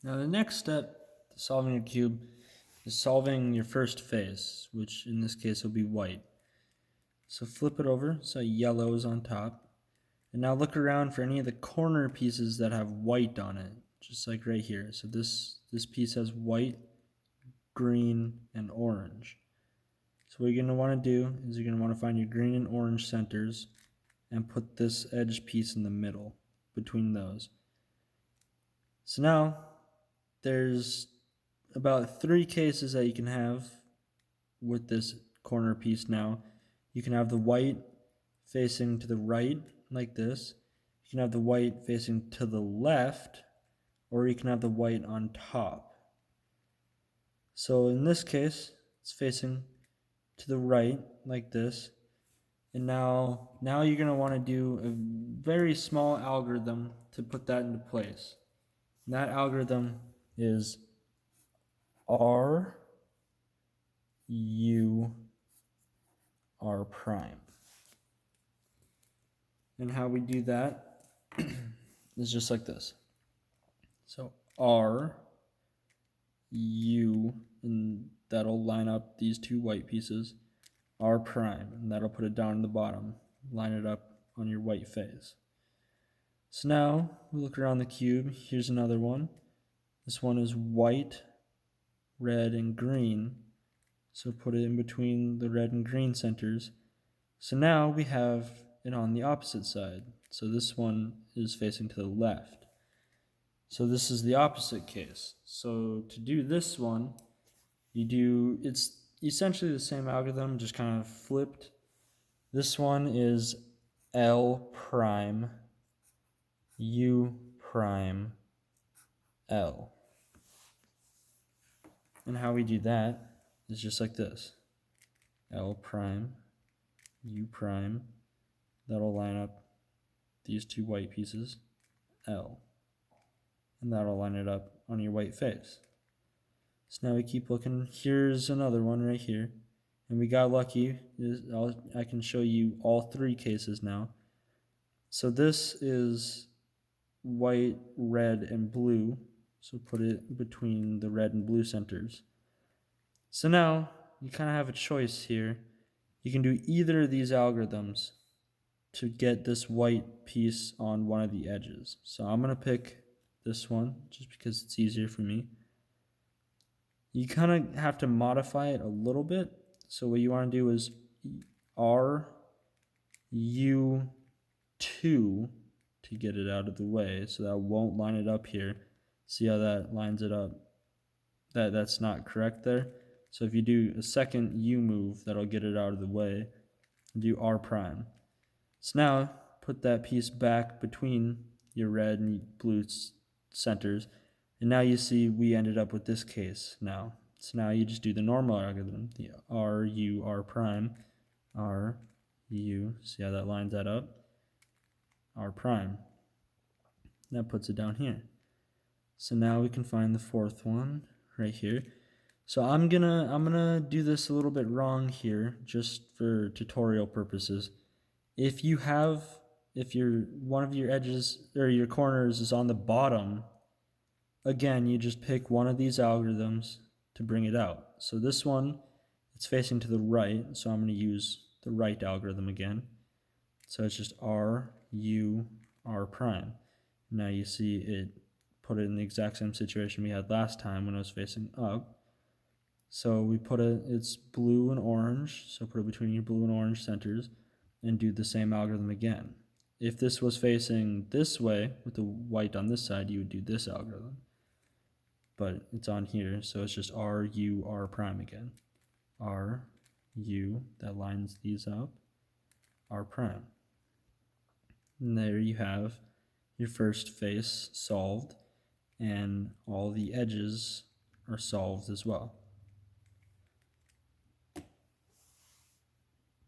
Now the next step to solving your cube is solving your first face, which in this case will be white. So flip it over so yellow is on top. And now look around for any of the corner pieces that have white on it, just like right here. So this piece has white, green, and orange. So what you're going to want to do is you're going to want to find your green and orange centers and put this edge piece in the middle between those. So now there's about 3 cases that you can have with this corner piece now. You can have the white facing to the right like this. You can have the white facing to the left, or you can have the white on top. So in this case, it's facing to the right like this. And now you're going to want to do a very small algorithm to put that into place. And that algorithm is R U R prime. And how we do that is just like this. So R, U, and that'll line up these 2 white pieces, R prime, and that'll put it down in the bottom. Line it up on your white face. So now we look around the cube. Here's another one. This one is white, red, and green. So put it in between the red and green centers. So now we have it on the opposite side. So this one is facing to the left. So this is the opposite case. So to do this one, it's essentially the same algorithm, just kind of flipped. This one is L prime, U prime, L. And how we do that is just like this. L prime, U prime, that'll line up these 2 white pieces, L. And that'll line it up on your white face. So now we keep looking. Here's another one right here. And we got lucky. I can show you all 3 cases now. So this is white, red, and blue. So put it between the red and blue centers. So now you kind of have a choice here. You can do either of these algorithms to get this white piece on one of the edges. So I'm going to pick this one just because it's easier for me. You kind of have to modify it a little bit. So what you want to do is R, U, 2 to get it out of the way, so that won't line it up here. See how that lines it up? That's not correct there. So if you do a second U move, that'll get it out of the way. Do R prime. So now put that piece back between your red and blue centers, and now you see we ended up with this case now. So now you just do the normal algorithm, the R, U, R prime, R, U, see how that lines that up? R prime. That puts it down here. So now we can find the 4th one right here. So I'm gonna do this a little bit wrong here, just for tutorial purposes. If one of your edges or your corners is on the bottom, again, you just pick one of these algorithms to bring it out. So this one, it's facing to the right, so I'm going to use the right algorithm again. So it's just R, U, R prime. Now you see it put it in the exact same situation we had last time when it was facing up. So we it's blue and orange, so put it between your blue and orange centers and do the same algorithm again. If this was facing this way with the white on this side, you would do this algorithm. But it's on here, so it's just R, U, R prime again. R, U, that lines these up, R prime. And there you have your first face solved, and all the edges are solved as well.